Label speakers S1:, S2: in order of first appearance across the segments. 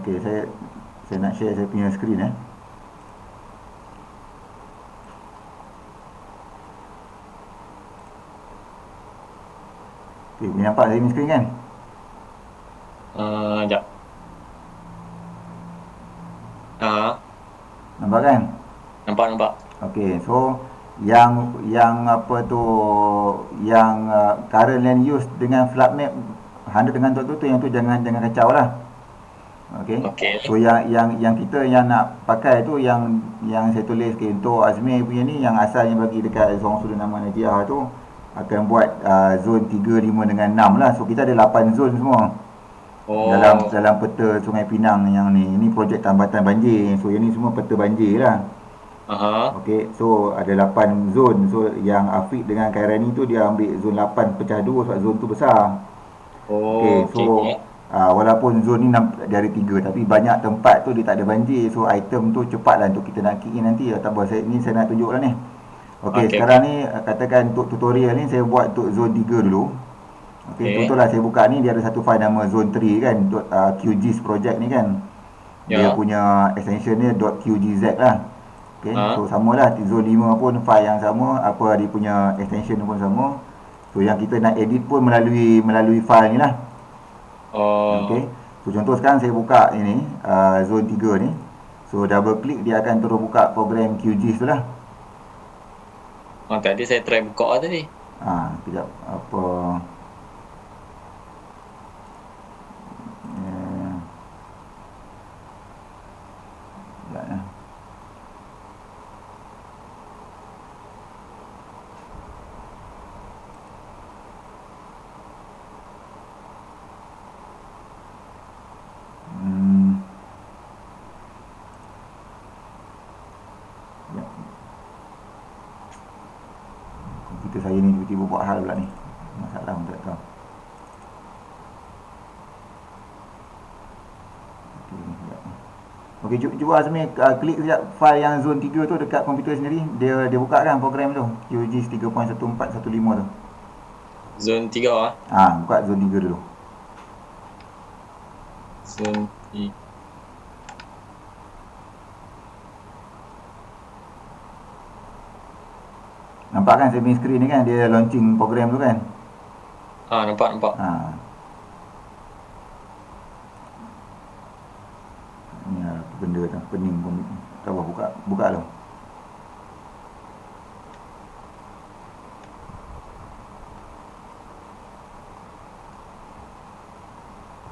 S1: Okey, saya nak share saya punya skrin Okey, boleh nampak saya punya skrin kan?
S2: Sekejap.
S1: Nampak kan?
S2: Nampak.
S1: Okey, so yang apa tu, yang current land use dengan flood map 100 dengan tu yang tu jangan kacau lah. Okey.
S2: Okey.
S1: So yang kita yang nak pakai tu yang saya tulis untuk Azmi punya ni, yang asalnya bagi dekat Seorang Sudah Nama Najiah tu akan buat zon 3, 5 dengan 6 lah. So kita ada 8 zon semua
S2: Oh,
S1: dalam peta Sungai Pinang yang ni. Ini projek tambatan banjir. So yang ni semua peta banjir lah.
S2: aha.
S1: Okey, so ada 8 zon. So yang Afiq dengan Khairani tu dia ambil zon 8 pecah 2 sebab zon tu besar. Okey,
S2: Oh, okey,
S1: so
S2: okey.
S1: walaupun zon ni dari 3 tapi banyak tempat tu dia tak ada banjir. So item tu cepatlah untuk kita nak key in nanti. Tak apa, saya nak tunjuk lah ni. Okey,
S2: Okey,
S1: sekarang
S2: okey.
S1: ni katakan untuk tutorial ni saya buat untuk zon 3 dulu. Okey,
S2: Okey.
S1: contohlah saya buka ni, dia ada satu file nama zone 3 kan, .qgis project ni kan. Dia
S2: Ya.
S1: punya extension dia .qgz lah. Okey, so
S2: Ha.
S1: samalah zone 5 pun file yang sama, apa dia punya extension pun sama. So yang kita nak edit pun melalui file ni lah. Okey.
S2: Oh,
S1: So contoh sekarang saya buka ini zone 3 ni. So double click dia akan terus buka program QGIS tu lah.
S2: tadi saya try buka tadi.
S1: Kejap apa eh, kejap ya. Hmm, kejap. Komputer saya ni tiba-tiba buat hal pula ni. Masalah pun tak tahu. Okey, cuba Azmi klik sekejap file yang zone 3 tu dekat komputer sendiri. Dia buka kan program tu. QGIS 3.1415 tu.
S2: Zone 3
S1: Buka zone 3 dulu.
S2: Zone 3.
S1: Nampak kan saya punya screen ni kan, dia launching program tu kan.
S2: Nampak.
S1: Ha. Ni apa benda tu, pening pun. Tak apa, buka tu.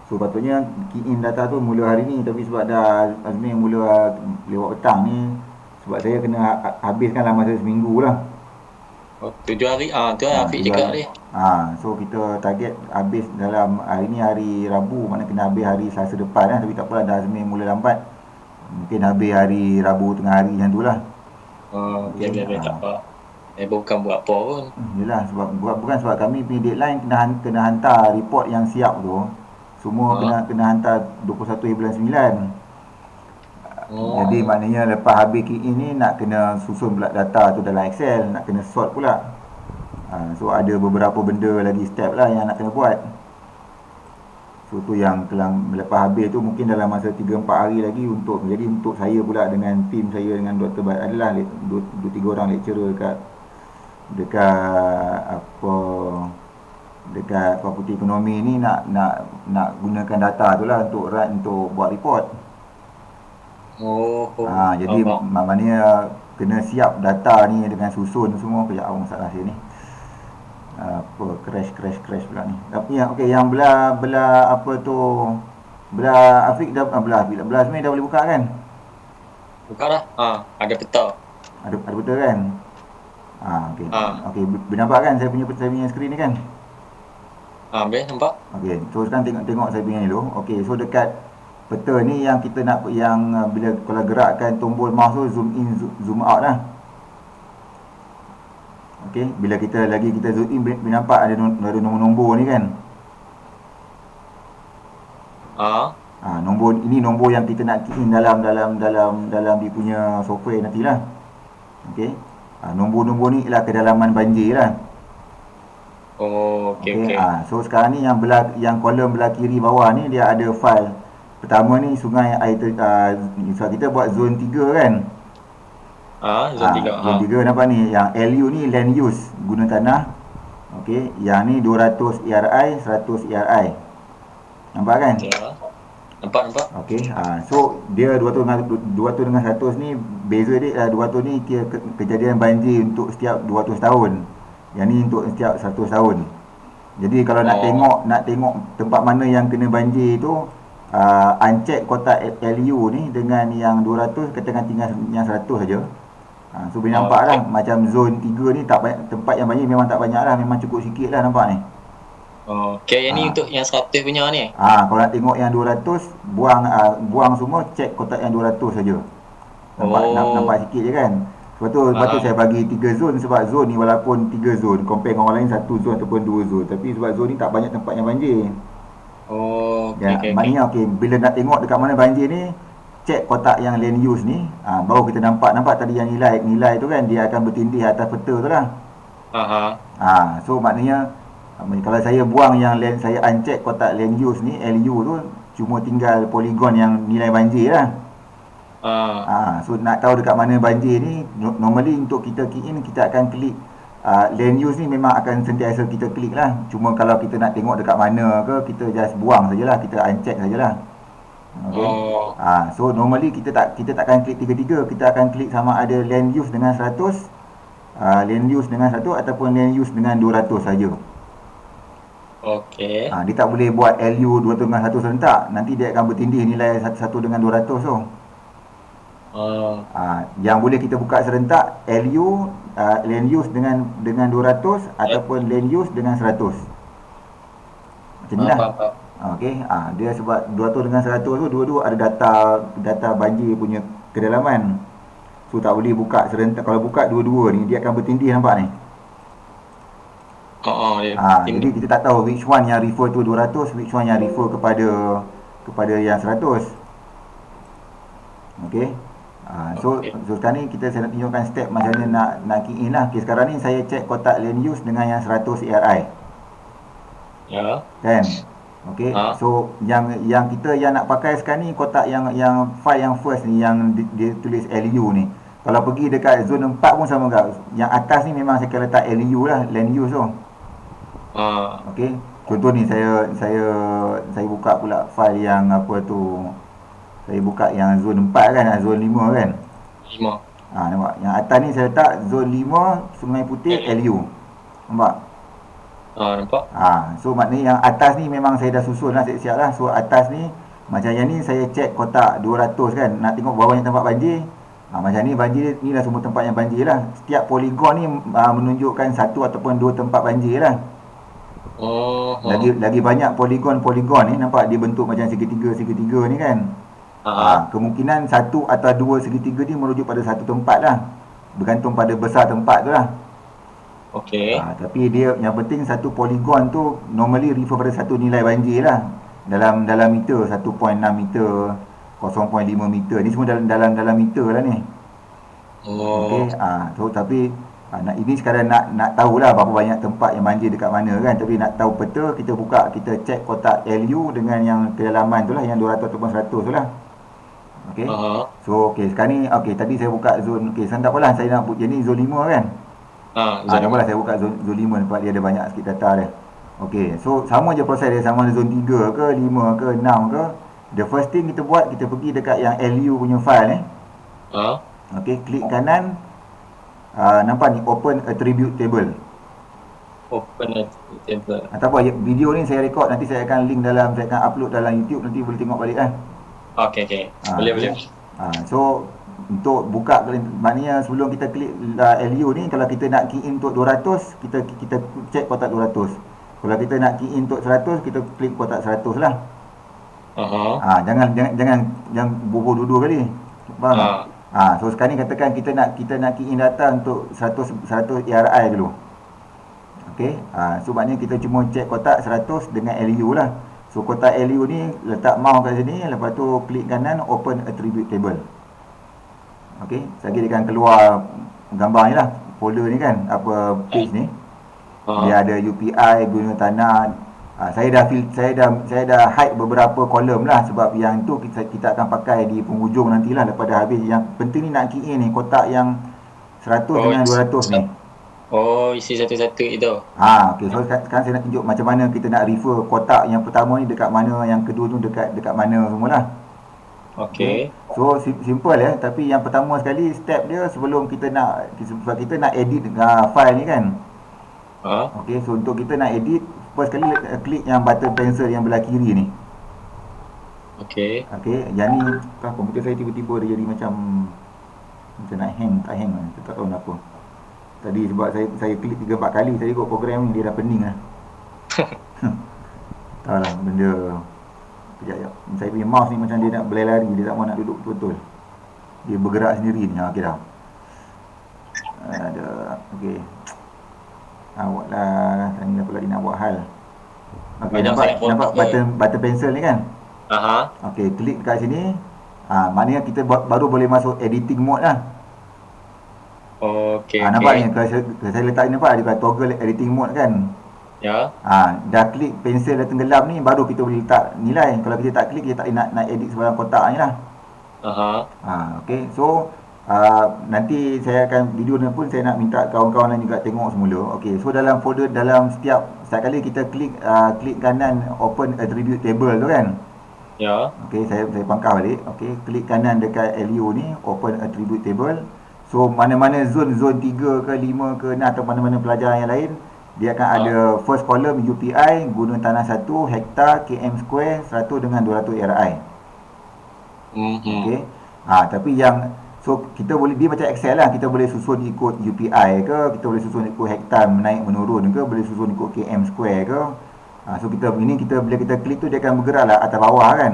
S1: So patutnya key in data tu mula hari ni, tapi sebab dah Azmi mula lewat petang ni, sebab saya kena habiskan dalam masa seminggu lah.
S2: Oh, 7 hari. Tu Afiq
S1: 7
S2: cakap
S1: hari.
S2: tadi.
S1: So kita target habis dalam hari ni hari Rabu, maknanya kena habis hari Selasa depan lah. Tapi tak apalah, dah Azmi mula lambat. Mungkin habis hari Rabu tengah hari macam tu lah.
S2: Biar,
S1: Okay.
S2: tak apa. Bukan buat apa pun.
S1: Yelah, bukan sebab kami punya deadline kena hantar report yang siap tu. Semua
S2: Ha.
S1: kena hantar 21 bulan 9. Jadi
S2: Oh,
S1: maknanya lepas habis key in ni nak kena susun pula data tu dalam Excel, nak kena sort pula. So ada beberapa benda lagi step lah yang nak kena buat. So tu yang lepas habis tu mungkin dalam masa 3-4 hari lagi jadi untuk saya pula dengan tim saya dengan Dr. Bat adalah 2-3 orang lecturer dekat apa dekat fakulti ekonomi ni nak gunakan data tu lah untuk buat report. Jadi
S2: faham.
S1: maknanya kena siap data ni dengan susun semua. Kejap apa masalah saya ni. Apa crash pula ni. Tapi okey, yang belah apa tu, belah Afiq dah belah Azmi dah boleh buka kan?
S2: Buka dah. Ada peta.
S1: Ada betul kan? Okey.
S2: Ah,
S1: Okey, nampak kan saya punya skrin ni kan?
S2: Habis nampak?
S1: Okey, so sekarang tengok saya punya ni dulu. Okey, so dekat peta ni yang kita nak, yang bila kalau gerakkan tombol mouse tu zoom in zoom out lah. Okey, bila kita zoom in nampak ada nombor-nombor ni kan? Nombor yang kita nak key in dalam dia punya software nantilah. Okey. Nombor-nombor ni ialah kedalaman banjir lah.
S2: Oh, okey,
S1: Okey.
S2: okey.
S1: So sekarang ni yang kolom belah kiri bawah ni dia ada file pertama ni sungai air sebab kita buat zon 3 kan.
S2: Zon 3.
S1: Zon 3 nampak ni, yang LU ni land use, guna tanah. Okey, yang ni 200 ERI, 100 ERI. Nampak kan?
S2: Ya. Nampak.
S1: Okey, so dia 200 dengan 100 ni beza dia, 200 ni kejadian banjir untuk setiap 200 tahun. Yang ni untuk setiap 100 tahun. Jadi kalau nak tengok tempat mana yang kena banjir tu, uncheck kotak LU ni dengan yang 200, katakan tinggal yang 100 saja. So boleh nampak lah, macam zon 3 ni tak banyak, tempat yang banjir memang tak banyak lah, memang cukup sikit lah nampak ni.
S2: Okay, yang ni untuk yang 100 punya ni.
S1: Kalau nak tengok yang 200, buang semua, check kotak yang 200 saja. Nampak sikit je kan. Sebab tu saya bagi 3 zon, sebab zon ni walaupun 3 zon, compare dengan orang lain 1 zon ataupun 2 zon, tapi sebab zon ni tak banyak tempat yang banjir. Maknanya bila nak tengok dekat mana banjir ni, check kotak yang land use ni, baru kita nampak tadi yang nilai tu kan, dia akan bertindih atas peta tu lah. So maknanya kalau saya buang yang land, saya uncheck kotak land use ni, LU tu, cuma tinggal poligon yang nilai banjir lah. So nak tahu dekat mana banjir ni, normally untuk kita key in, kita akan klik land use ni, memang akan sentiasa kita klik lah. Cuma kalau kita nak tengok dekat mana ke, kita just buang sajalah, kita uncheck sajalah. Okay. So normally kita takkan klik tiga-tiga, kita akan klik sama ada land use dengan 100, land use dengan 100 ataupun land use dengan 200 saja.
S2: Okey.
S1: Dia tak boleh buat LU 200 dengan 100 serentak. Nanti dia akan bertindih nilai 1 dengan 200 tu. Yang boleh kita buka serentak LU, land use dengan 200 ataupun land use dengan 100. Macam ni lah. Okey. Dia sebab 200 dengan 100 tu dua-dua ada data banjir punya kedalaman. So tak boleh buka serentak. Kalau buka dua-dua ni, dia akan bertindih, nampak ni. Jadi kita tak tahu which one yang refer to 200, which one yang refer kepada yang 100. Okey. So sekarang ni saya nak tunjukkan step macam mana nak key in lah. Okay, sekarang ni saya check kotak land use dengan yang 100 ERI.
S2: Ya.
S1: Kan? Okey. So yang kita yang nak pakai sekarang ni kotak yang file yang first ni, yang dia tulis LU ni. Kalau pergi dekat zon 4 pun sama juga. Yang atas ni memang saya akan letak LU lah, land use tu. Okey. Contoh ni saya buka pula file yang apa tu. Saya buka yang zon 4 kan, zon 5 kan.
S2: 5.
S1: Nampak. Yang atas ni saya letak zon 5 Sungai Putih LU. Nampak?
S2: Nampak.
S1: So maknanya yang atas ni memang saya dah susun lah, siap-siap lah. So atas ni, macam yang ni saya check kotak 200 kan. Nak tengok berapa banyak tempat banjir. Macam ni banjir ni lah semua tempat yang banjir lah. Setiap poligon ni menunjukkan 1 ataupun 2 tempat banjir lah. Lagi banyak poligon ni, nampak dia bentuk macam segitiga ni kan. Kemungkinan 1 atau 2 segitiga ni merujuk pada satu tempat lah. Bergantung pada besar tempat tu lah.
S2: Okey.
S1: Tapi dia yang penting satu poligon tu normally refer pada satu nilai banjir lah. Dalam meter, 1.6 meter, 0.5 meter. Ni semua dalam meter lah ni. Okey. So tapi ini sekarang nak tahulah berapa banyak tempat yang banjir dekat mana kan. Tapi nak tahu peta, kita buka, kita check kotak LU dengan yang kedalaman tu lah, yang 200 ataupun 100 tu lah. Okey. So sekarang ni tadi saya buka zon, sekarang tak apalah, saya nak jadi zon 5 kan. Tak apalah, saya buka zon 5 tempat dia ada banyak sikit data dia. Okey, so sama je proses dia, sama ada zon 3 ke, 5 ke, 6 ke. The first thing kita buat, kita pergi dekat yang LU punya file ni. Okey, klik kanan. Nampak ni, open attribute table.
S2: Open attribute table.
S1: Tak apa, video ni saya record, nanti saya akan link saya akan upload dalam YouTube, nanti boleh tengok balik kan.
S2: Okey. Boleh.
S1: So untuk buka, maknanya sebelum kita klik LU ni, kalau kita nak key in untuk 200, kita check kotak 200. Kalau kita nak key in untuk 100, kita klik kotak 100 lah. Jangan bobo dua-dua kali. Faham? So sekarang ni katakan kita nak key in data untuk 100 ERI dulu. Okey. So maknanya kita cuma check kotak 100 dengan LU lah. So kotak LU ni letak mouse kat sini, lepas tu klik kanan, open attribute table. Okey, sekali dia akan keluar gambar ni lah, folder ni kan, apa page ni. Dia ada UPI, guna tanah, Saya dah hide beberapa kolom lah, sebab yang tu kita akan pakai di penghujung nantilah daripada habis. Yang penting ni nak key in ni kotak yang 100 dengan 200 ni.
S2: Isi satu-satu itu.
S1: Okey. So sekarang saya nak tunjuk macam mana kita nak refer kotak yang pertama ni dekat mana, yang kedua tu dekat mana semualah.
S2: Okey.
S1: So simple ya, tapi yang pertama sekali step dia sebelum kita nak edit file ni kan. Okey, so untuk kita nak edit, first sekali klik yang button pencil yang belah kiri ni.
S2: Okey.
S1: Yang ni komputer saya tiba-tiba dia jadi macam nak hang, tak hang lah. Saya tak tahu kenapa. Tadi sebab saya klik 3-4 kali, saya ikut program ni, dia dah pening lah. Tahu lah benda. Sekejap. Saya punya mouse ni macam dia nak berlari-lari, dia tak mahu nak duduk betul-betul. Dia bergerak sendiri ni. Okey dah. Okey. Awak lah, tanya apa lagi nak buat hal. Okey, nampak button pencil ni kan? Okey, klik dekat sini. Maknanya kita baru boleh masuk editing mode lah.
S2: Okey.
S1: Nampak ni, kalau saya letak ni, nampak ada toggle editing mode kan?
S2: Ya.
S1: Dah klik pensel dah tenggelam ni, baru kita boleh letak nilai. Kalau kita tak klik, kita tak nak edit sebarang kotak ni lah. Okey, so nanti saya akan video ni pun saya nak minta kawan-kawan lain juga tengok semula. Okey, so dalam folder, dalam setiap kali kita klik kanan open attribute table tu kan.
S2: Ya.
S1: Okey, saya pangkah balik. Okey, klik kanan dekat LU ni, open attribute table. So mana-mana zone 3 ke 5 ke 6 atau mana-mana pelajaran yang lain, dia akan ada first column UPI, guna tanah 1, hektar, km square, 100 dengan 200 RI. Okey. Tapi yang kita boleh, dia macam Excel lah, kita boleh susun ikut UPI ke, kita boleh susun ikut hektar menaik menurun ke, boleh susun ikut km square ke. So bila kita klik tu, dia akan bergerak lah atas bawah kan.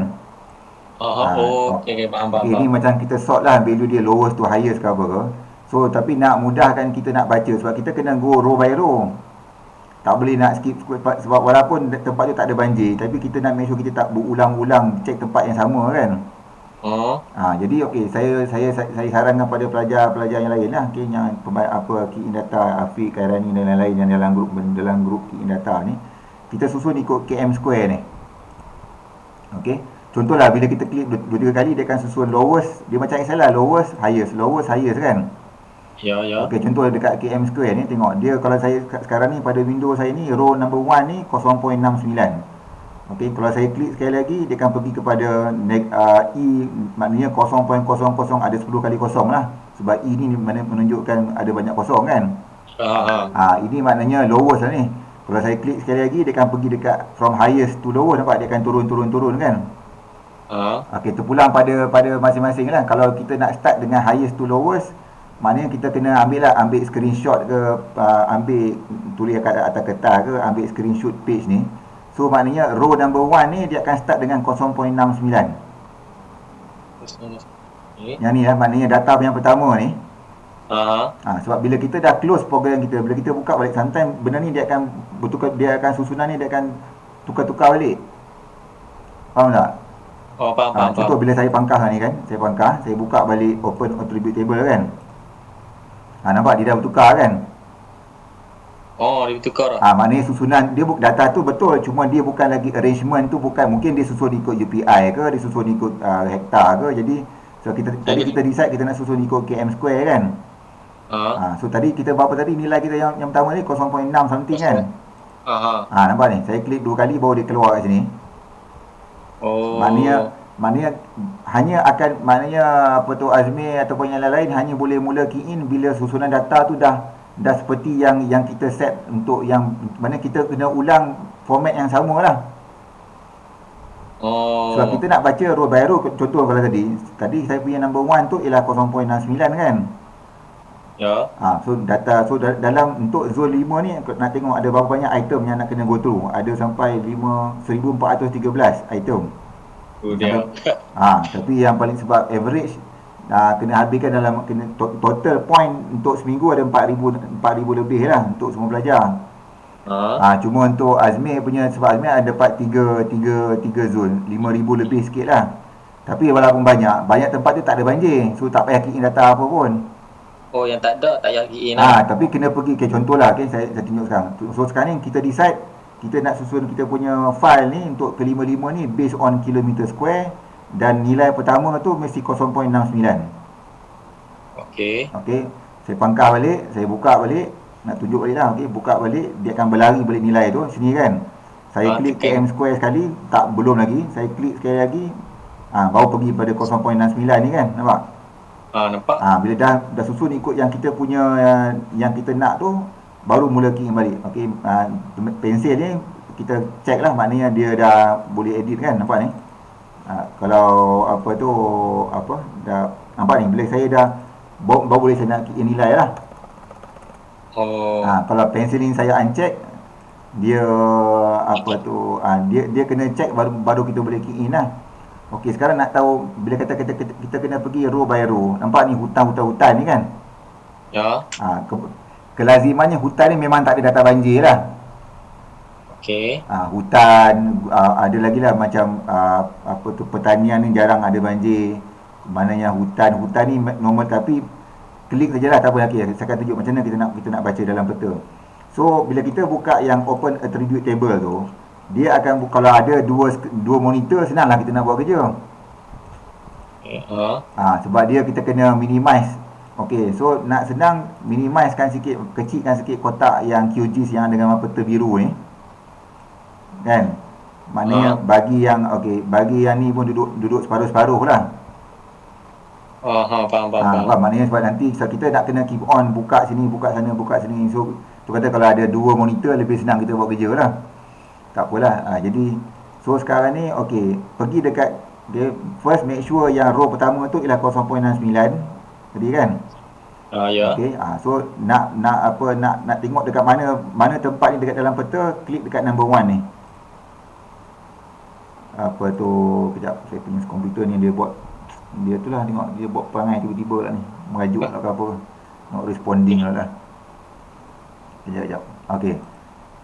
S2: Okey, faham.
S1: Ini macam kita sort lah value dia lowest to highest ke apa ke. So tapi nak mudahkan kita nak baca, sebab kita kena go row by row. Tak boleh nak skip, sebab walaupun tempat tu tak ada banjir, tapi kita nak make sure kita tak berulang-ulang check tempat yang sama kan. Jadi okey, saya sarankan pada pelajar-pelajar yang lain lah, yang key in data, Afiq, Khairani dan lain-lain yang dalam grup key in data ni, kita susun ikut km square ni. Okey. Contohlah bila kita klik 2-3 kali, dia akan susun lowest, dia macam Excel lah, lowest highest kan.
S2: Ya.
S1: Okey, contoh dekat km square ni, tengok dia, kalau saya sekarang ni pada Windows saya ni, row number 1 ni 0.69. Okey, kalau saya klik sekali lagi, dia akan pergi kepada maknanya 0.00, ada 10 kali kosong lah, sebab E ni menunjukkan ada banyak kosong kan. Ini maknanya lowest lah ni. Kalau saya klik sekali lagi, dia akan pergi dekat from highest to lowest, nampak dia akan turun kan. Okey, terpulang pada masing-masing lah. Kalau kita nak start dengan highest to lowest, maknanya kita kena ambil screenshot ke, tulis kat atas kertas ke, ambil screenshot page ni. So maknanya row number 1 ni dia akan start dengan 0.69. Yang ni lah, maknanya data yang pertama ni. Sebab bila kita dah close program kita, bila kita buka balik, sometimes benda ni dia akan susunan ni dia akan tukar-tukar balik. Faham tak?
S2: Faham.
S1: Contoh bila saya pangkah ni kan, saya buka balik open attribute table kan. Nampak dia dah bertukar kan.
S2: Dia bertukar.
S1: Maknanya susunan dia, data tu betul, cuma dia bukan lagi arrangement tu, bukan, mungkin dia susun ikut UPI ke, dia susun ikut hektar ke. Jadi so kita decide kita nak susun ikut km square kan. So tadi kita berapa tadi nilai kita yang pertama ni 0.6 something kan. Nampak ni, saya klik 2 kali baru dia keluar kat sini. Maknanya Azmi ataupun yang lain hanya boleh mula key in bila susunan data tu dah seperti yang kita set, untuk yang mana kita kena ulang format yang sama lah. Sebab kita nak baca row by row. Contoh kalau tadi saya punya number 1 tu ialah 0.69 kan.
S2: Ya.
S1: So dalam untuk zone 5 ni nak tengok ada berapa banyak item yang nak kena go through. Ada sampai 1413 item. Tapi yang paling, sebab average kena habiskan dalam, total point untuk seminggu ada 4,000 lebih lah untuk semua pelajar. Cuma untuk Azmi punya, sebab Azmi ada dapat 3 zone, 5,000 lebih sikit lah. Tapi walaupun banyak tempat tu tak ada banjir, so tak payah key in data apa pun.
S2: Yang tak ada tak payah key in lah.
S1: Tapi kena pergi, contoh lah, saya tunjuk sekarang. So sekarang ni kita decide kita nak susun kita punya file ni untuk kelima-lima ni based on kilometer square, dan nilai pertama tu mesti 0.69.
S2: Okey.
S1: Okey, saya pangkah balik, saya buka balik, nak tunjuk balik lah. Okey, buka balik, dia akan berlari balik nilai tu sini kan. Saya klik
S2: tekan.
S1: km square sekali, tak, belum lagi. Saya klik sekali lagi, baru pergi pada 0.69 ni kan, nampak?
S2: Nampak?
S1: Bila dah susun ikut yang kita punya, yang kita nak tu, baru mula key in balik. Okey, pensel ni kita check lah, maknanya dia dah boleh edit kan, nampak ni. Kalau apa tu, dah nampak ni, bila saya dah baru boleh saya nak key in nilai lah. Kalau pensel ni saya uncheck, dia apa tu, dia kena check baru kita boleh key in lah. Okey, sekarang nak tahu, bila kita kena pergi row by row. Nampak ni hutan ni kan?
S2: Ya.
S1: Kelazimannya hutan ni memang tak ada data banjir lah.
S2: Okey.
S1: Hutan, ada lagi lah macam apa tu, pertanian ni jarang ada banjir. Maknanya hutan ni normal, tapi klik sajalah, tak apa. Okay, saya akan tunjuk macam mana kita nak baca dalam peta. So bila kita buka yang open attribute table tu, dia akan kalau ada dua monitor, senanglah kita nak buat kerja. Sebab dia kita kena minimize. Okey, so nak senang, minimizekan sikit, kecilkan sikit kotak yang QGIS yang dengan peta biru ni. Kan? Maknanya bagi yang ni pun duduk separuh-separuh lah.
S2: Faham.
S1: Maknanya sebab nanti kita nak kena keep on buka sini, buka sana, buka sini. So tu kata kalau ada dua monitor, lebih senang kita buat kerja lah. Tak apalah. Jadi so sekarang ni okey, pergi dekat dia, first make sure yang row pertama tu ialah 0.69 tadi kan.
S2: Ya.
S1: Okey, so nak tengok dekat mana tempat ni dekat dalam peta, klik dekat number 1 ni. Apa tu, kejap saya punya komputer ni dia buat, dia tu lah, tengok dia buat perangai tiba-tiba lah ni, merajuk lah ke apa, not responding lah. Kejap. Okey,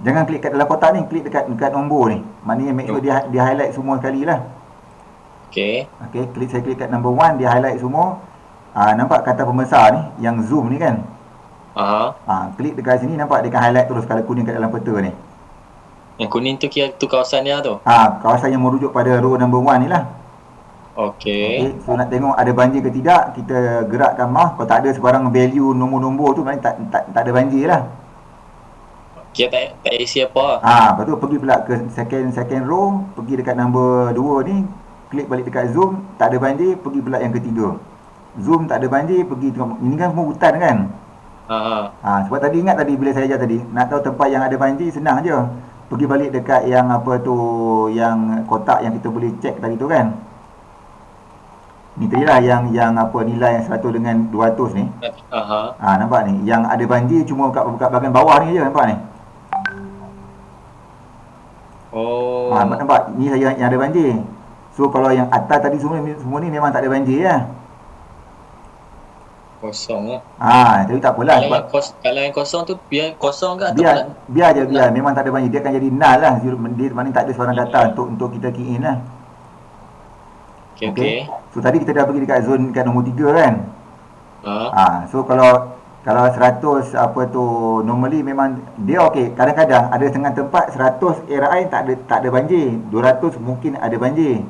S1: jangan klik kat dalam kotak ni, klik dekat nombor ni. Maknanya make sure dia highlight semua sekali lah.
S2: Okey,
S1: saya klik kat number 1, dia highlight semua. Nampak kata pembesar ni, yang zoom ni kan. Klik dekat sini, nampak dia akan highlight terus kalau kuning kat dalam peta ni.
S2: Yang kuning tu kira tu kawasan dia tu.
S1: Kawasan yang merujuk pada row number 1 ni lah.
S2: Okey.
S1: So nak tengok ada banjir ke tidak, kita gerakkan mouse. Kalau tak ada sebarang value nombor-nombor tu, maknanya tak ada banjir lah.
S2: Kira tak isi apa.
S1: Lepas tu pergi pula ke second row, pergi dekat number 2 ni, klik balik dekat zoom, tak ada banjir, pergi pula yang ketiga. Zoom tak ada banjir, pergi tengok. Ini kan semua hutan kan. Sebab tadi ingat tadi bila saya ajar tadi, nak tahu tempat yang ada banjir senang je. Pergi balik dekat yang apa tu, yang kotak yang kita boleh check tadi tu kan. Ni tadi lah yang apa, nilai yang 100 dengan 200 ni. Nampak ni, yang ada banjir cuma kat bahagian bawah ni je, nampak ni. Nampak ni saja yang ada banjir. So kalau yang atas tadi semua ni memang tak ada banjir lah.
S2: Kosong lah.
S1: Tapi tak apalah.
S2: Kalau yang kosong tu biar kosong ke?
S1: Biar je, memang tak ada banjir. Dia akan jadi null lah. Dia maknanya tak ada sebarang data untuk kita key in lah.
S2: Okay.
S1: So tadi kita dah pergi dekat zone dekat nombor 3 kan. So kalau 100 apa tu, normally memang dia okey. Kadang-kadang ada setengah tempat 100 ARI tak ada banjir. 200 mungkin ada banjir.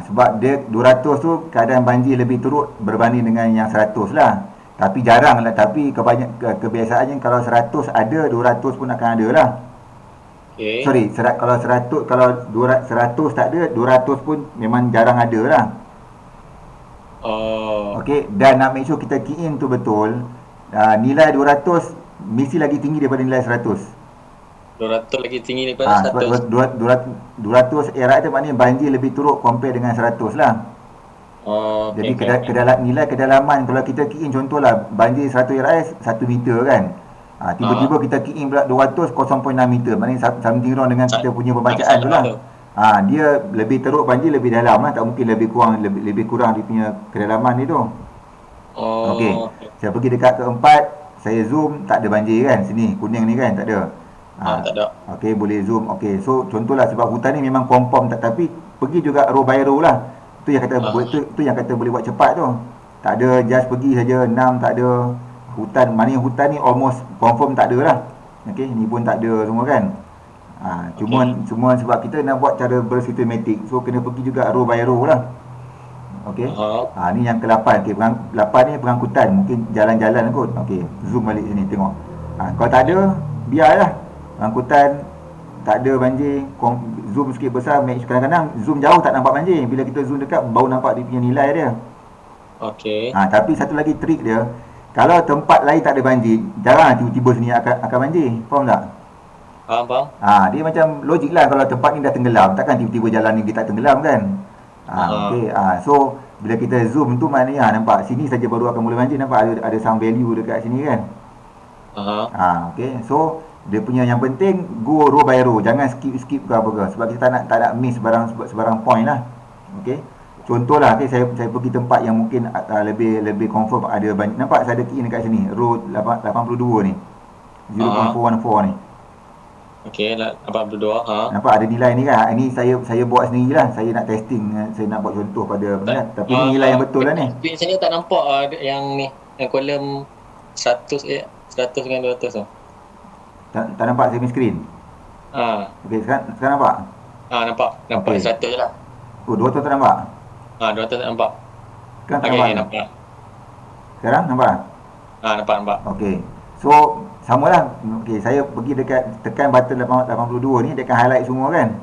S1: Sebab dia 200 tu keadaan banjir lebih teruk berbanding dengan yang 100 lah. Tapi jarang lah. Tapi kebiasaannya kalau 100 ada, 200 pun akan ada lah. Sorry, kalau 100 tak ada, 200 pun memang jarang ada lah. Okey, dan nak make sure kita key in tu betul. Nilai 200 mesti lagi tinggi daripada nilai 100.
S2: 200 lagi tinggi daripada 100.
S1: 200 ARI tu maknanya banjir lebih teruk compare dengan 100 lah. Jadi nilai kedalaman, kalau kita key in contohlah banjir 100 ARI 1 meter kan. Tiba-tiba kita key in pula 200 0.6 meter. Maknanya something wrong dengan kita punya pembacaan tu lah. Dia lebih teruk, banjir lebih dalam lah. Tak mungkin lebih kurang dia punya kedalaman ni tu. Okey, saya pergi dekat keempat, saya zoom, tak ada banjir kan. Sini kuning ni kan, tak ada.
S2: Tak ada.
S1: Okey, boleh zoom. Okey, so contohlah sebab hutan ni memang confirm tapi pergi juga row by row lah. Tu yang kata tu yang kata boleh buat cepat tu. Tak ada just pergi saja 6 tak ada. Hutan, maknanya hutan ni almost confirm tak ada lah. Okey, ni pun tak ada semua kan. Cuma sebab kita nak buat cara bersistematik, so kena pergi juga row by row lah. Okey. Ni yang ke-8. Okey, 8 ni pengangkutan, mungkin jalan-jalan kot. Okey, zoom balik sini tengok. Kalau tak ada, biarlah. Pengangkutan tak ada banjir, zoom sikit besar, kadang-kadang zoom jauh tak nampak banjir. Bila kita zoom dekat baru nampak dia punya nilai dia.
S2: Okey.
S1: Tapi satu lagi trik dia, kalau tempat lain tak ada banjir, jarang tiba-tiba sini akan banjir. Faham tak?
S2: Faham.
S1: Dia macam logik lah, kalau tempat ni dah tenggelam, takkan tiba-tiba jalan ni dia tak tenggelam kan. Okey. So bila kita zoom tu maknanya nampak sini saja baru akan mula banjir, nampak ada some value dekat sini kan. Okey. So dia punya yang penting go row by row, jangan skip ke apa ke, sebab kita tak nak miss sebarang point lah. Okey. Contohlah, saya pergi tempat yang mungkin lebih confirm ada banjir. Nampak saya ada key dekat sini, row 82 ni. 0.414 ni.
S2: Okey, 82.
S1: Nampak ada nilai ni kan. Ini saya buat sendirilah. Saya nak testing, saya nak buat contoh pada penat. Tapi ni nilai yang betul lah ni.
S2: Screen saya tak nampak yang ni, yang kolom 100 dengan 200 tu.
S1: Tak nampak saya punya screen? Okey, sekarang nampak?
S2: Nampak okay. 100 je lah.
S1: 200 tak nampak?
S2: 200 tak nampak.
S1: Sekarang tak nampak? Sekarang nampak?
S2: Nampak.
S1: Okey. So samalah. Okey, saya pergi tekan button 82 ni, dia akan highlight semua kan.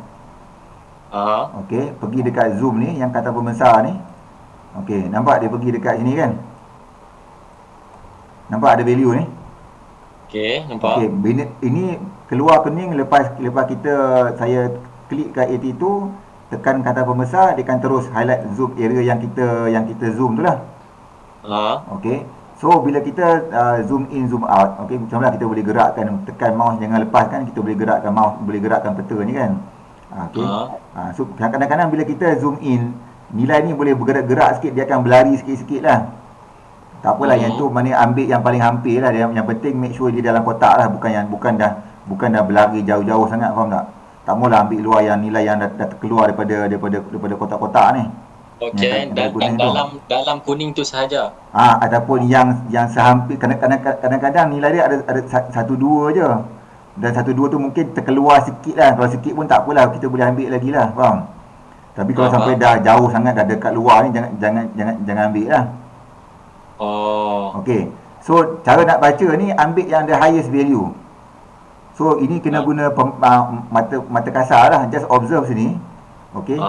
S1: Okey, pergi dekat zoom ni yang kata pembesar ni. Okey, nampak dia pergi dekat sini kan. Nampak ada value ni.
S2: Okey, nampak.
S1: Okey, ini keluar kening lepas saya klik kat 82, tekan kata pembesar, dia akan terus highlight zoom area yang kita zoom tu lah. Okey. So bila kita zoom in zoom out, okey, macam mana kita boleh gerakkan, tekan mouse jangan lepaskan, kita boleh gerakkan mouse, boleh gerakkan peta ni kan. Okey. So kadang-kadang bila kita zoom in, nilai ni boleh bergerak-gerak sikit, dia akan berlari sikit-sikit lah. Tak apalah, yang tu mana ambil yang paling hampir lah. Yang penting make sure dia dalam kotak lah, bukan dah berlari jauh-jauh sangat, faham tak? Tak maulah ambil luar yang nilai yang dah keluar daripada kotak-kotak ni.
S2: Okey, dalam kuning tu sahaja.
S1: Ataupun yang sehampir, kadang-kadang nilai dia ada 1 2 je. Dan 1 2 tu mungkin terkeluar sikit lah. Kalau sikit pun tak apalah, kita boleh ambil lagi lah, faham? Tapi kalau sampai dah jauh sangat, dah dekat luar ni, jangan ambil lah. Okey. So cara nak baca ni, ambil yang the highest value. So ini kena guna mata kasar lah, just observe sini. Okey.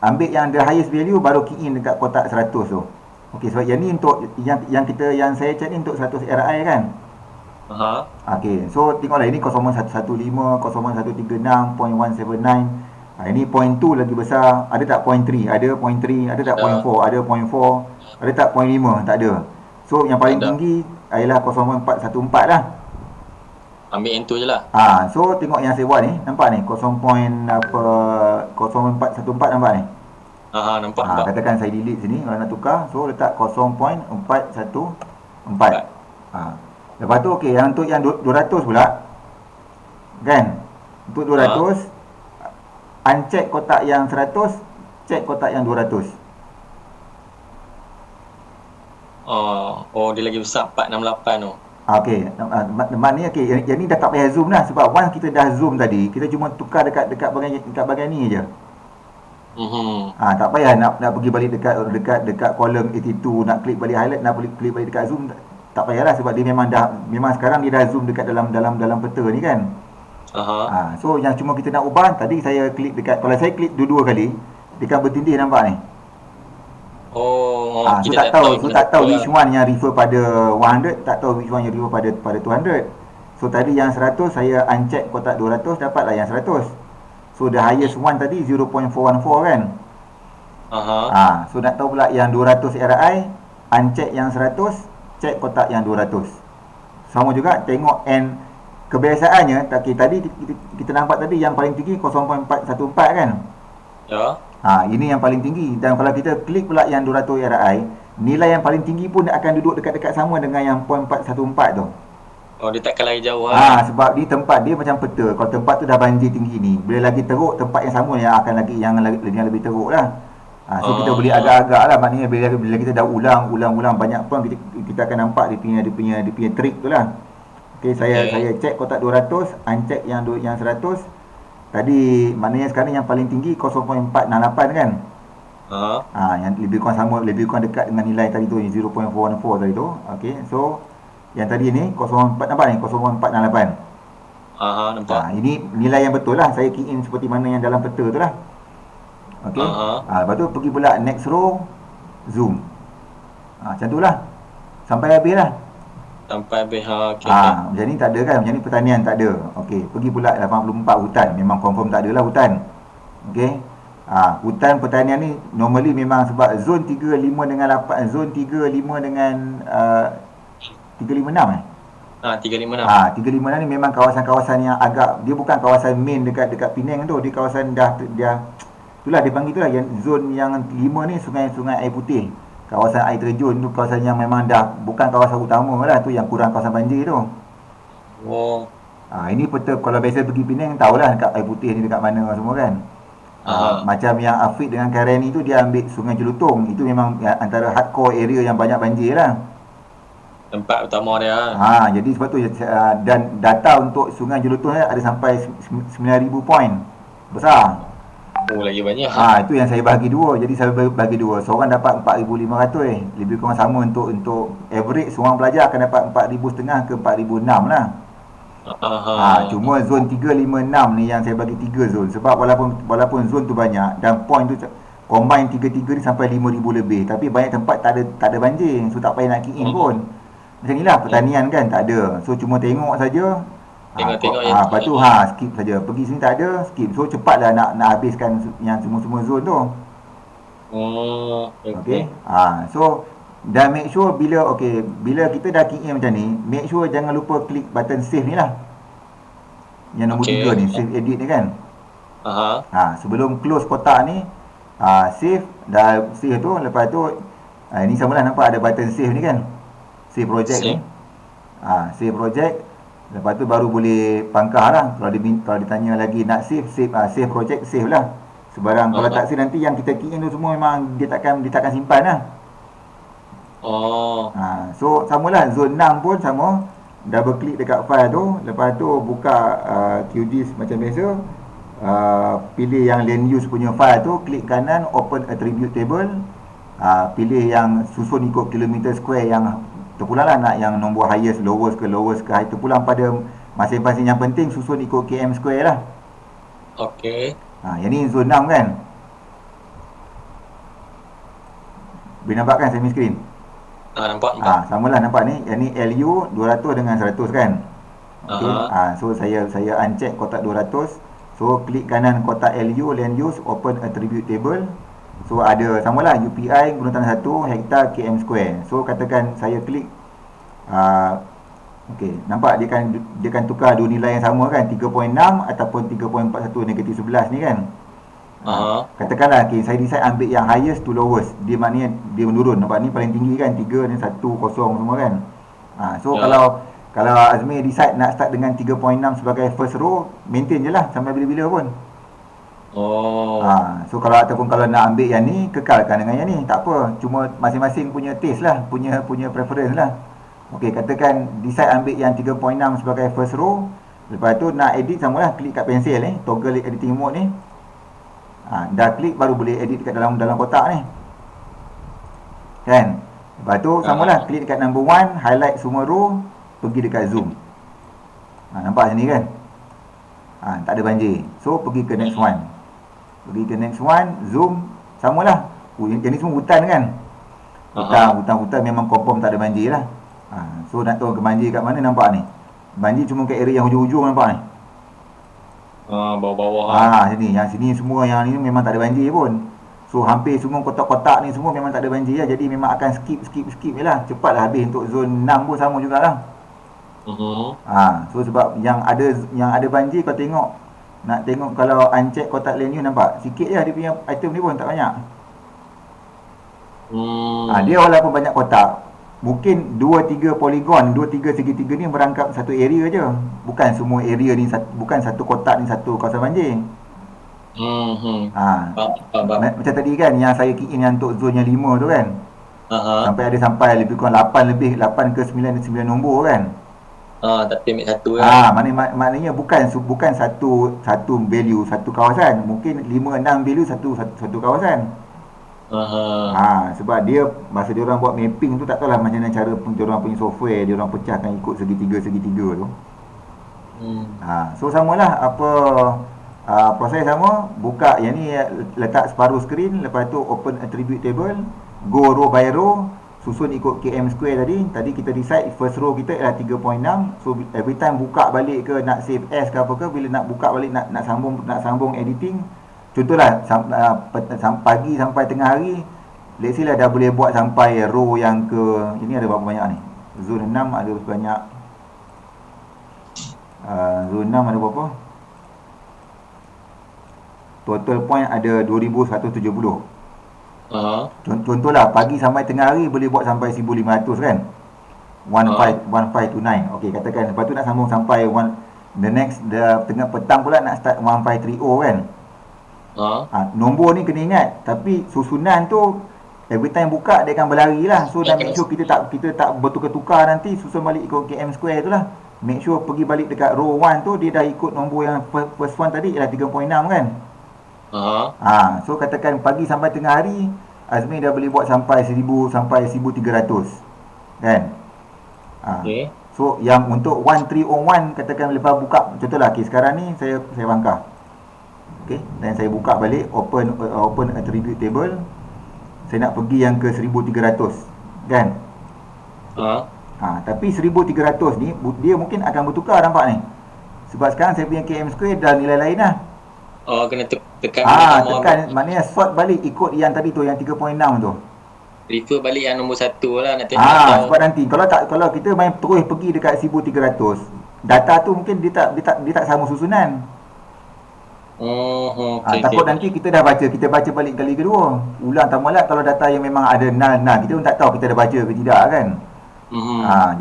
S1: Ambil yang the highest value, baru key in dekat kotak 100 tu. Okey, sebab yang ni untuk yang saya check ni untuk 100 RI kan. Okey, so tengoklah ini 0115, 0136.179. Ini point 2 lagi besar. Ada tak point 3? Ada point 3. Ada tak point 4? Ada point 4. Ada tak point 5? Tak ada. So yang paling tinggi ialah 0414 lah.
S2: Ambil yang tu je lah.
S1: So tengok yang saya buat ni, nampak ni 0414 nampak ni.
S2: Nampak.
S1: Katakan saya delete sini kalau nak tukar, so letak 0.414. Lepas tu okey, yang untuk yang 200 pula. Kan? Untuk 200 uncheck kotak yang 100, check kotak yang 200.
S2: Dia lagi besar 468 tu.
S1: Okey, maknanya okey, yang ni dah tak payah zoom dah, sebab once kita dah zoom tadi, kita cuma tukar dekat bahagian ni je. Tak payah nak pergi balik dekat kolom 82, nak klik balik highlight, nak klik balik dekat zoom, tak payahlah, sebab dia memang sekarang dia dah zoom dekat dalam peta ni kan. So yang cuma kita nak ubah, tadi saya klik dekat, kalau saya klik dua kali, dia akan bertindih, nampak ni. So tak tahu which one yang refer pada 100, tak tahu which one yang refer pada 200. So tadi yang 100 saya uncheck kotak 200, dapatlah yang 100. So the highest one tadi 0.414 kan. So nak tahu pula yang 200 RI, uncheck yang 100, check kotak yang 200. Sama juga tengok N. Kebiasaannya tadi kita nampak tadi yang paling tinggi 0.414 kan.
S2: Ya.
S1: Ini yang paling tinggi, dan kalau kita klik pula yang 200 RI, nilai yang paling tinggi pun akan duduk dekat-dekat sama dengan yang 0.414 tu.
S2: Dia takkan lari jauh lah.
S1: Sebab di tempat dia macam peta. Kalau tempat tu dah banjir tinggi ni, bila lagi teruk, tempat yang sama yang akan yang lebih teruk lah. So kita boleh agak-agak lah, maknanya bila kita dah ulang banyak pun, kita akan nampak dia punya trik tu lah. Okey, saya
S2: Okay.
S1: check kotak 200, uncheck yang 100. Tadi maknanya sekarang yang paling tinggi 0.468 kan? Yang lebih kurang sama, lebih kurang dekat dengan nilai tadi tu, 0.414 tadi tu. Okey, so yang tadi ni 0.4, nampak ni 0.468.
S2: Nampak.
S1: Ini nilai yang betul lah, saya key in seperti mana yang dalam peta tu lah. Okey. Lepas tu pergi pula next row, zoom. Macam tu lah. Sampai habis lah.
S2: Sampai habis. Okay.
S1: Macam ni tak ada kan, macam ni pertanian tak ada. Okey, pergi pula 84 hutan, memang confirm tak ada lah hutan. Okey. Hutan pertanian ni normally memang sebab zon 35 dengan 8, zon 35 dengan 356
S2: 356.
S1: 356 ni memang kawasan-kawasan yang agak, dia bukan kawasan main dekat Penang tu, dia kawasan dia itulah dia panggil itulah yang zon yang 5 ni sungai air putih. Kawasan air terjun tu kawasan yang memang dah bukan kawasan utama lah, tu yang kurang kawasan banjir tu. Ini peta kalau biasa pergi Penang tahulah dekat air putih ni dekat mana semua kan. Macam yang Afiq dengan Karen ni tu dia ambil Sungai Jelutong, itu memang antara hardcore area yang banyak banjir lah.
S2: Tempat utama dia.
S1: Jadi sebab tu dan data untuk Sungai Jelutong ada sampai 9,000 point. Besar.
S2: Lagi banyak.
S1: Itu yang saya bagi dua. Jadi saya bagi dua. Seorang dapat 4,500 lebih kurang sama untuk average seorang pelajar akan dapat 4,500 ke 4,600 lah. Cuma zon 356 ni yang saya bagi 3 zon. Sebab walaupun zon tu banyak dan point tu combine 3 ni sampai 5,000 lebih, tapi banyak tempat tak ada banjir. So tak payah nak key in pun. Macam inilah pertanian kan, tak ada. So cuma tengok saja.
S2: Tengok
S1: Lepas tu skip saja. Pergi sini tak ada, skip. So cepatlah nak habiskan yang semua zon tu. Okay. So dan make sure bila kita dah key in macam ni, make sure jangan lupa klik button save ni lah. Yang nombor 3 ni, save edit ni kan. Sebelum close kotak ni, save, dah save tu, lepas tu ni samalah, nampak ada button save ni kan. Save project ni. Save project. Lepas tu baru boleh pangkah lah. Kalau ditanya lagi nak save project, save lah. Sebarang kalau tak save nanti yang kita key in tu semua memang dia takkan simpan lah. So samalah zon 6 pun sama. Double klik dekat file tu, lepas tu buka QGIS macam biasa. Pilih yang land use punya file tu, klik kanan open attribute table. Pilih yang susun ikut kilometer square yang terpulang lah, nak yang nombor highest, lowest ke high, terpulang pada masing-masing. Yang penting susun ikut km square lah.
S2: Okay.
S1: Yang ni zon 6 kan. Boleh nampak kan semi screen?
S2: Nampak.
S1: Samalah nampak ni. Yang ni LU 200 dengan 100 kan. Okay. So saya uncheck kotak 200. So klik kanan kotak LU land use open attribute table. So ada samalah UPI guna tanah 1 hektar km square. So katakan saya klik nampak dia akan tukar dua nilai yang sama kan, 3.6 ataupun 3.41 negatif 11 ni kan. Katakanlah saya decide ambil yang highest to lowest, dia maknanya dia menurun. Nampak ni paling tinggi kan, 3 dan 1 kosong semua kan. So kalau Azmi decide nak start dengan 3.6 sebagai first row, maintain je lah sampai bila-bila pun. So ataupun kalau nak ambil yang ni, kekalkan dengan yang ni, tak apa. Cuma masing-masing punya taste lah, punya preference lah. Katakan decide ambil yang 3.6 sebagai first row. Lepas tu nak edit samalah, klik kat pensel ni, toggle editing mode ni. Dah klik baru boleh edit dekat dalam kotak ni kan. Lepas tu samalah, klik dekat number 1, highlight semua row, pergi dekat zoom. Nampak sini kan. Tak ada banjir. So pergi ke next one. Zoom, samalah. Yang ni semua hutan kan. Hutan memang confirm tak ada banjir lah. So nak tahu ke banjir kat mana, nampak ni. Banjir cuma kat area yang hujung-hujung nampak ni.
S2: Bawah-bawah.
S1: Sini. Yang sini semua, yang ni memang tak ada banjir pun. So hampir semua kotak-kotak ni semua memang tak ada banjir lah. Jadi memang akan skip je lah. Cepatlah habis. Untuk zon 6 pun sama jugalah. So sebab yang ada banjir, kau tengok, nak tengok kalau uncheck kotak land use, nampak sikit je dia punya item ni pun, tak banyak. Dia walaupun banyak kotak, mungkin 2-3 poligon, 2-3 segitiga ni merangkap satu area je. Bukan semua area ni, bukan satu kotak ni satu kawasan banjir. Macam tadi kan, yang saya key in yang untuk zon yang 5 tu kan. Sampai lebih kurang 8 ke 9 nombor kan.
S2: Tapi ambil satu lah.
S1: Maknanya bukan satu value satu kawasan, mungkin 5 6 value satu kawasan.
S2: Aha.
S1: Sebab dia masa dia orang buat mapping tu tak tahulah macam mana cara dia orang punya software dia orang pecahkan ikut segitiga tu. So samalah apa proses sama, buka yang ni, letak separuh skrin, lepas tu open attribute table, go row by row, susun ikut km square tadi kita decide first row kita ialah 3.6. So every time buka balik ke nak save as ke apa ke, bila nak buka balik nak sambung editing, contohlah pagi sampai tengah hari, let's say lah dah boleh buat sampai row yang ke, ini ada berapa banyak ni, zone 6 ada banyak, zone 6 ada berapa, total point ada 2170. Contohlah pagi sampai tengah hari boleh buat sampai 1500 kan, 1529. Okey, katakan lepas tu nak sambung sampai tengah petang pula nak start 1530 kan. Nombor ni kena ingat, tapi susunan tu every time buka dia akan berlari lah. So dah make sure kita tak bertukar-tukar nanti susun balik ikut km square tu lah. Make sure pergi balik dekat row 1 tu dia dah ikut nombor yang first one tadi ialah 3.6 kan. So katakan pagi sampai tengah hari Azmi dah boleh buat sampai 1000 sampai 1300 kan.
S2: Okay.
S1: So yang untuk 1301 katakan lepas buka, contohlah sekarang ni saya bangkah. Okey, dan saya buka balik open attribute table. Saya nak pergi yang ke 1300 kan. Tapi 1300 ni dia mungkin akan bertukar, nampak ni. Sebab sekarang saya punya km square dah nilai lain lah.
S2: Kena tekan
S1: maknanya sort balik ikut yang tadi tu, yang 3.6 tu.
S2: Refer balik yang nombor 1 lah nanti.
S1: Sebab nanti kalau kita main terus pergi dekat 1300, data tu mungkin dia tak sama susunan. Takut nanti kita dah baca, kita baca balik kali kedua, ulang tamalat kalau data yang memang ada null, kita pun tak tahu kita dah baca ke tidak kan.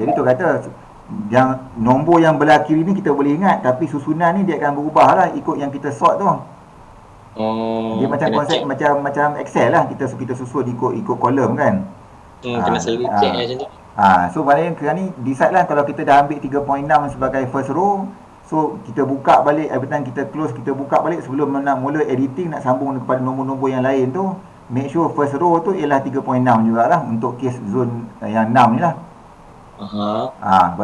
S1: Jadi tu kata yang nombor yang belah kiri ni kita boleh ingat, tapi susunan ni dia akan berubah lah ikut yang kita sort tu. Dia macam konsep macam Excel lah, kita susun ikut kolom kan.
S2: Kena selalu check macam tu.
S1: So maknanya sekarang ni decide lah, kalau kita dah ambil 3.6 sebagai first row, so kita buka balik every time kita close, kita buka balik sebelum nak mula editing, nak sambung kepada nombor-nombor yang lain tu, make sure first row tu ialah 3.6 jugalah untuk case zone yang 6 ni lah.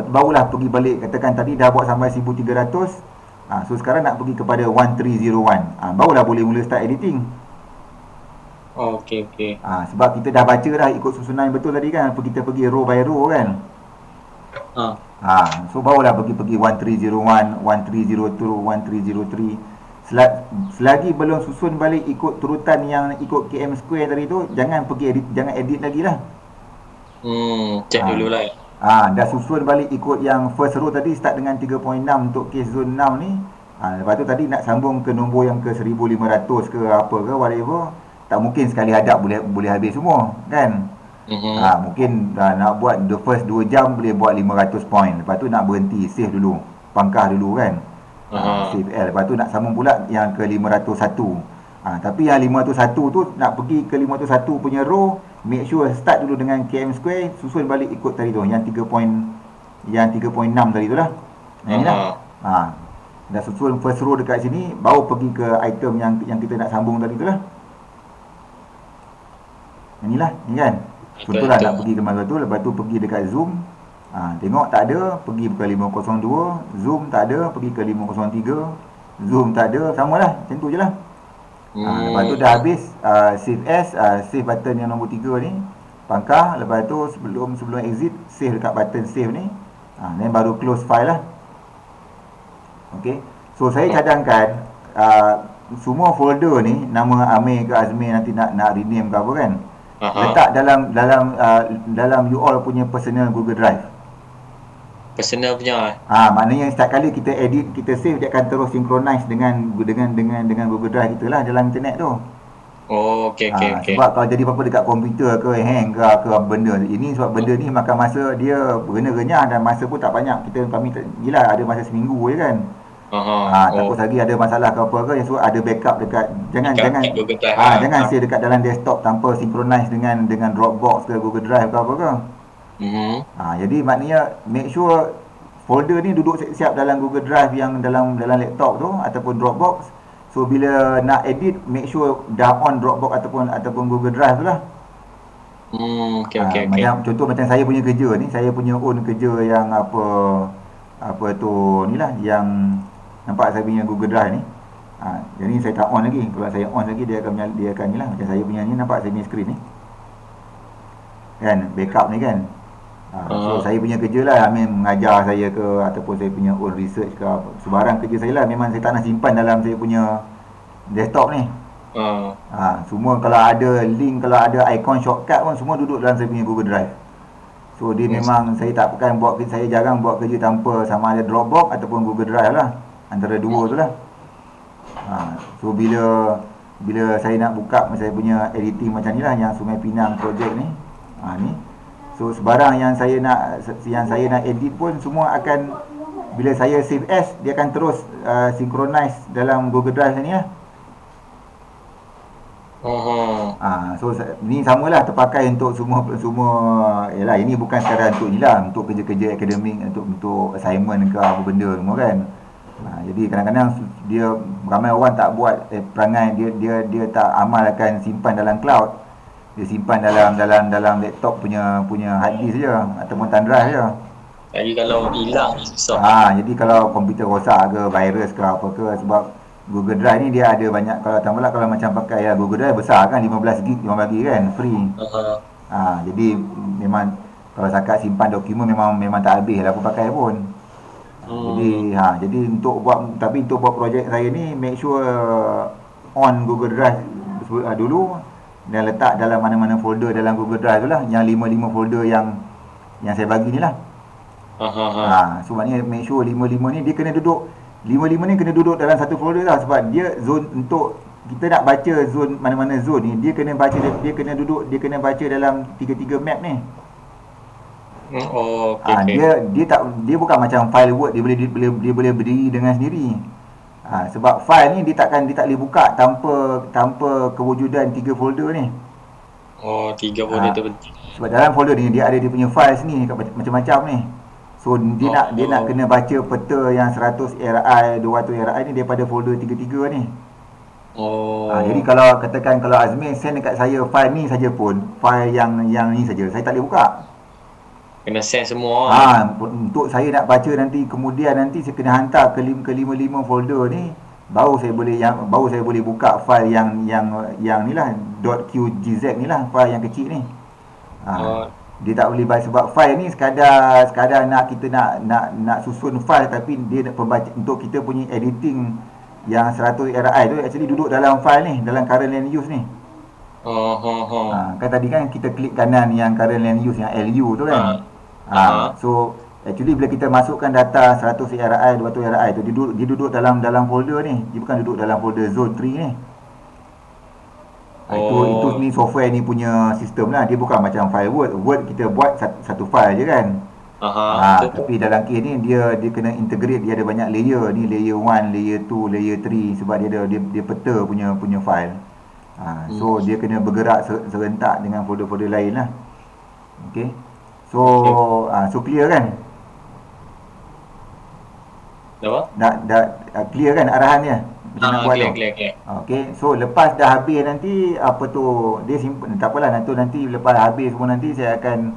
S1: Barulah pergi balik, katakan tadi dah buat sampai 1300, so sekarang nak pergi kepada 1301, barulah boleh mula start editing.
S2: Okey.
S1: Sebab kita dah baca dah ikut susunan yang betul tadi kan, kita pergi row by row kan. So barulah pergi 1301, 1302, 1303. Selagi belum susun balik ikut turutan yang ikut km square tadi tu, jangan pergi edit lagi lah.
S2: Check dulu lah.
S1: Dah susun balik ikut yang first row tadi, start dengan 3.6 untuk case zone 6 ni. Lepas tu tadi nak sambung ke nombor yang ke 1500 ke apa ke whatever, tak mungkin sekali hadap boleh habis semua kan. Mungkin nak buat the first 2 jam boleh buat 500 point, lepas tu nak berhenti, save dulu, pangkah dulu kan. Save L, lepas tu nak sambung pula yang ke 501. Tapi yang 501 tu nak pergi ke 501 punya row, make sure start dulu dengan km square, susun balik ikut tadi tu yang 3.6 tadi tu lah. Yang ni lah. Dah susun first row dekat sini, baru pergi ke item yang kita nak sambung tadi tu lah. Yang ni lah, ni kan. Contohlah nak pergi ke mana tu, lepas tu pergi dekat zoom, tengok tak ada, pergi ke 502, zoom tak ada, pergi ke 503, zoom tak ada, samalah, macam tu je lah. Lepas tu dah habis, save as, save button yang nombor 3 ni, pangkah, lepas tu sebelum exit, save dekat button save ni, then baru close file lah. Okay, so saya cadangkan semua folder ni, nama Amir ke Azmi nanti nak rename ke apa kan, letak dalam you all punya personal Google Drive.
S2: Personal punya.
S1: Maknanya setiap kali kita edit, kita save, dia akan terus synchronize dengan Google Drive kita lah dalam internet tu.
S2: Okey.
S1: Sebab kalau jadi apa-apa dekat komputer ke hang ke benda ini, sebab benda ni makan masa, dia renyah dan masa pun tak banyak. Kami gila ada masa seminggu je kan. Takut lagi ada masalah ke apa ke, so ada backup dekat, jangan save dekat dalam desktop tanpa synchronize dengan Dropbox ke Google Drive ke apa ke. Jadi maknanya make sure folder ni duduk siap dalam Google Drive yang dalam laptop tu ataupun Dropbox. So bila nak edit, make sure dah on Dropbox ataupun Google Drive tu lah.
S2: Okay.
S1: Macam contoh macam saya punya kerja ni, saya punya own kerja yang apa tu ni lah, yang nampak saya punya Google Drive ni. Jadi saya tak on lagi. Kalau saya on lagi dia akan ni lah, macam saya punya ni, nampak saya punya screen ni. Kan backup ni kan. So saya punya kerja lah, mengajar saya ke ataupun saya punya own research ke apa, sebarang kerja saya lah, memang saya tak nak simpan dalam saya punya desktop ni. Semua kalau ada link, kalau ada icon shortcut pun semua duduk dalam saya punya Google Drive. So dia memang saya saya jarang buat kerja tanpa sama ada Dropbox ataupun Google Drive lah, antara dua tu lah. So bila saya nak buka saya punya editing macam ni lah, yang Sungai Pinang project ni, ni. So sebarang yang saya nak edit pun semua akan, bila saya save as, dia akan terus synchronize dalam Google Drive ni lah. So ni samalah, terpakai untuk semua yalah, ini bukan sekadar untuk ni lah, untuk kerja-kerja akademik, untuk assignment ke apa benda semua kan. Jadi kadang-kadang dia ramai orang tak buat perangai, dia tak amalkan simpan dalam cloud. Dia simpan dalam laptop punya hard disk je ataupun thumb drive je.
S2: Jadi kalau hilang susah.
S1: Jadi kalau komputer rosak ke, virus ke apa ke, sebab Google Drive ni dia ada banyak, kalau tambahlah kalau macam pakai Google Drive besar kan, 15 GB kan, free. Jadi memang kalau sakat simpan dokumen memang tak habis lah aku pakai pun. Jadi untuk buat projek saya ni, make sure on Google Drive dulu, dan letak dalam mana-mana folder dalam Google Drive tu lah, yang 5 folder yang saya bagi ni lah. So maknanya make sure 5 ni dia kena duduk, 5 ni kena duduk dalam satu folder lah, sebab dia zone, untuk kita nak baca zone, mana-mana zone ni dia kena baca dalam 3 map ni. Dia bukan macam file Word, dia boleh berdiri dengan sendiri. Sebab file ni dia tak boleh buka tanpa kewujudan 3 folder ni.
S2: 3 folder tu penting.
S1: Sebab dalam folder ni dia ada dia punya files ni macam-macam ni. So dia nak kena baca peta yang 100 RI, 200 RI ni daripada folder 3 ni. Jadi kalau katakan kalau Azmin send dekat saya file ni saja pun, file yang ni saja, saya tak boleh buka.
S2: Kena send semua.
S1: Untuk saya nak baca nanti, kemudian nanti saya kena hantar ke 5 folder ni, baru saya boleh buka file yang ni lah, .qgz ni lah, file yang kecil ni. Dia tak boleh baca, sebab file ni sekadar kita nak susun file, tapi dia nak pembaca untuk kita punya editing yang 100 RI tu actually duduk dalam file ni, dalam current land use ni. Kan tadi kan kita klik kanan yang current land use, yang LU tu kan. So actually bila kita masukkan data 100 RI, 200 RI tu, dia duduk dalam folder ni. Dia bukan duduk dalam folder zone 3 ni. Itu ni software ni punya sistem lah. Dia bukan macam file Word kita buat satu file je kan. Tapi dalam kes ni dia kena integrate, dia ada banyak layer ni, layer 1, layer 2, layer 3, sebab dia peta punya file. So dia kena bergerak serentak dengan folder-folder lain lah. Okay. So clear kan? Dah clear kan arahan dia? Macam nak buat
S2: clear.
S1: Okay. So lepas dah habis nanti, dia simpan, tak apalah, nanti lepas habis semua, nanti saya akan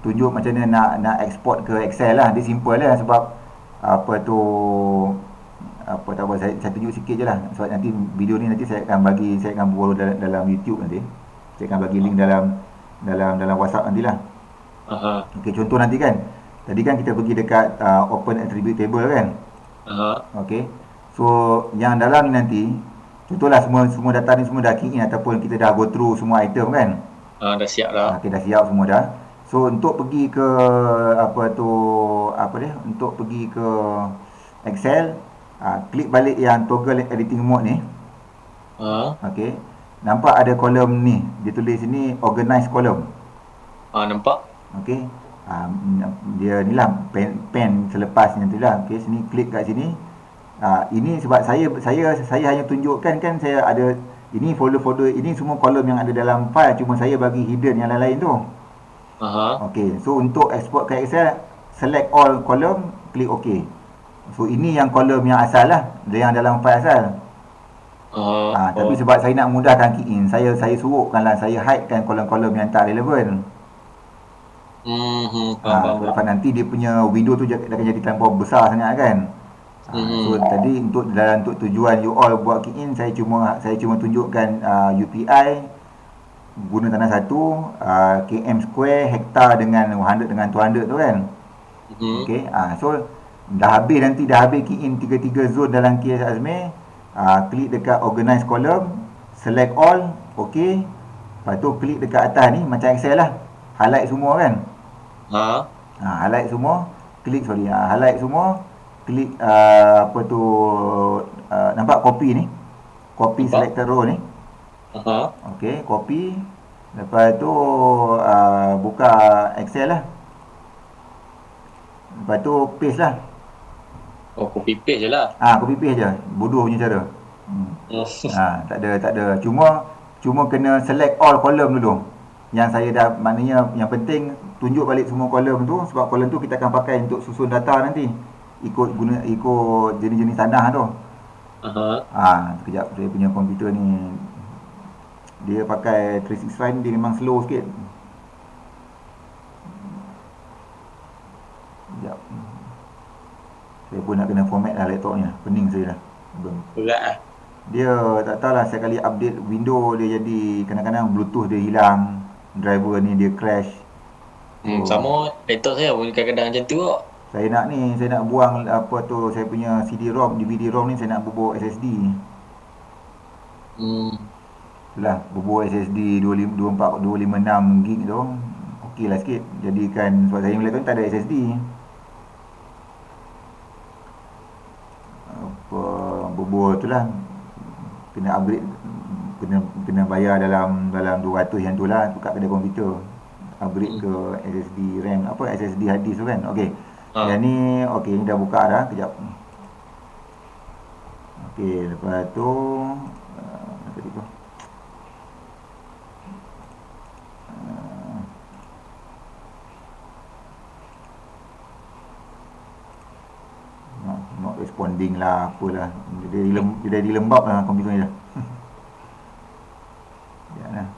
S1: tunjuk macam mana nak export ke Excel lah. Dia simple lah, sebab saya tunjuk sikit je lah, sebab nanti video ni nanti saya akan buat dalam YouTube nanti. Saya akan bagi link dalam WhatsApp nantilah. Okey, contoh nanti kan, tadi kan kita pergi dekat open attribute table kan. Okey, so yang dalam ni nanti, contohlah semua data ni semua dah key in ataupun kita dah go through semua item kan.
S2: Dah siap dah.
S1: Okey, dah siap semua dah. So untuk pergi ke untuk pergi ke Excel, klik balik yang toggle editing mode ni. Okey, nampak ada kolom ni, dia tulis sini organize column.
S2: Nampak.
S1: Okey, dia ni lah pen selepas nanti lah. Okey, sini klik kat sini. Ini sebab saya hanya tunjukkan kan, saya ada ini folder-folder, ini semua kolom yang ada dalam file, cuma saya bagi hidden yang lain-lain tu. Okey, so untuk export ke Excel, select all kolom, klik OK. So ini yang kolom yang asal lah, yang dalam file asal. Tapi sebab saya nak mudahkan key in, saya suruhkanlah, saya hidekan kolom-kolom yang tak relevan. Sebab nanti dia punya window tu akan jadi terlampau besar sangat kan. So tadi untuk tujuan you all buat key in, saya cuma tunjukkan UPI guna tanah 1, km square, hektar dengan 100 dengan 200 tu kan. Okey, so dah habis key in 3 zone dalam KS Azmi. Klik dekat organize column, select all, okey. Lepas tu klik dekat atas ni macam Excel lah. Highlight semua kan. Highlight semua, highlight semua, klik nampak copy ni. Copy selected row ni. Okey, copy. Lepas tu buka Excel lah. Lepas tu paste lah.
S2: Copy paste je lah.
S1: Copy paste je. Bodoh punya cara. Tak ada. Cuma kena select all kolom dulu. Yang saya dah, maknanya yang penting tunjuk balik semua kolom tu, sebab kolom tu kita akan pakai untuk susun data nanti. Ikut jenis-jenis tanah tu. Sekejap, saya punya komputer ni dia pakai 365, dia memang slow sikit. Sekejap. Saya pun nak kena format lah laptop ni. Pening saya dah.
S2: Berat lah.
S1: Dia tak tahulah, saya kali update window dia jadi kadang-kadang Bluetooth dia hilang, driver ni dia crash.
S2: Sama laptop saya pun kadang-kadang macam tu kok.
S1: Saya nak buang saya punya CD-ROM, DVD-ROM ni saya nak bubuh SSD. Itulah, bubuh SSD 256 gig tu. Okey lah sikit. Jadikan, sebab saya punya laptop tak ada SSD. Bubuh tu lah, kena upgrade, kena bayar dalam 200 yang tu lah, buka kedai komputer, upgrade ke SSD RAM, SSD hard disk tu kan. Okey, yang ni okey, ni dah buka dah. Kejap. Okey, lepas tu tadi tu not responding lah, apalah. Dia dah dilembab lah komputer ni dah. Sekejap lah.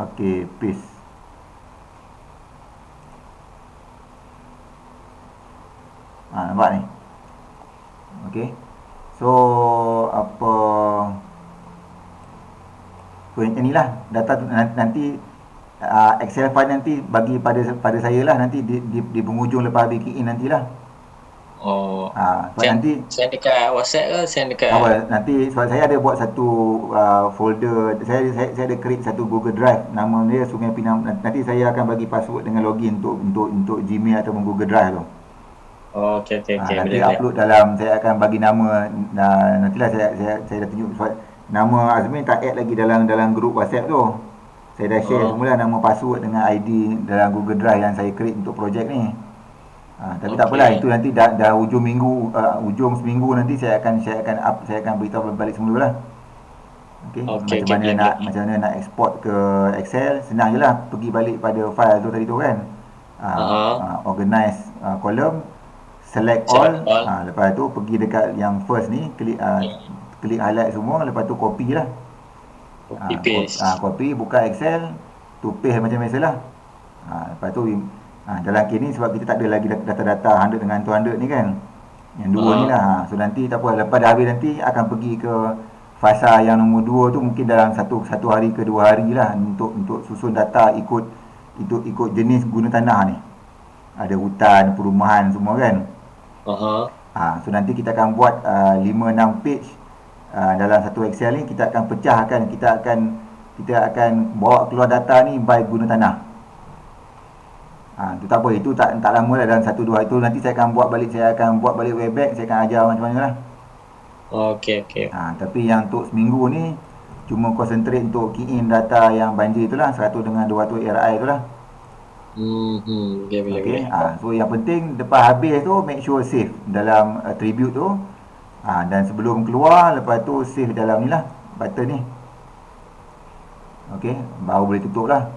S1: Okey, paste. Nampak ni. Okey. So yang ni lah data tu, nanti Excel file nanti bagi pada saya lah nanti di penghujung lepas habis key in nantilah. Nanti
S2: send dekat WhatsApp ke send dekat
S1: nanti, sebab saya ada buat satu folder, saya ada create satu Google Drive, nama dia Sungai Pinang. Nanti saya akan bagi password dengan login untuk Gmail atau Google Drive tu.
S2: Okey.
S1: Nanti upload dalam, saya akan bagi nama, nantilah saya dah tunjuk, sebab nama Azmi tak add lagi dalam grup WhatsApp tu. Saya dah share semula nama, password dengan ID dalam Google Drive yang saya create untuk projek ni. Tapi tak apalah, itu nanti dah ujung seminggu nanti saya akan beritahu balik semula lah. Macam mana nak export ke Excel, senang je lah, pergi balik pada file tu tadi tu kan. Organize column, select all. Lepas tu pergi dekat yang first ni, klik highlight semua, lepas tu copy lah.
S2: Copy paste.
S1: Copy, buka Excel, tu paste macam biasalah. Lepas tu dalam kes ni, sebab kita tak ada lagi data-data 100 dengan 200 ni kan, yang dua ni lah. So nanti tak apa, lepas dah habis nanti akan pergi ke fasa yang nombor 2 tu, mungkin dalam satu hari ke 2 hari lah, untuk susun data ikut jenis guna tanah ni. Ada hutan, perumahan semua kan. So nanti kita akan buat 5-6 page dalam satu Excel ni. Kita akan pecahkan, kita akan bawa keluar data ni by guna tanah. Itu tak apa, itu tak lama lah, dalam 1-2 itu nanti saya akan buat balik webback, saya akan ajar macam mana lah.
S2: Okey.
S1: Tapi yang untuk seminggu ni cuma concentrate untuk key in data yang banjir itulah, 100 dengan 200 RI itulah.
S2: Boleh.
S1: So yang penting lepas habis tu make sure save dalam attribute tu. Dan sebelum keluar, lepas tu save dalam ni lah, button ni. Okey, baru boleh tutup lah.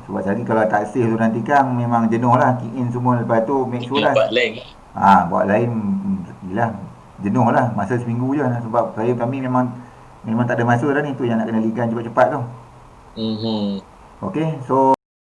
S1: Sebab tadi kalau tak save tu nanti kan memang jenuh lah, key in semua, lepas tu make sure lah
S2: Buat lain.
S1: buat lain. Yelah, jenuh lah masa seminggu je, sebab kami memang tak ada masa dah ni, tu yang nak kena ligan cepat-cepat tu.
S2: Mhm.
S1: Okay, so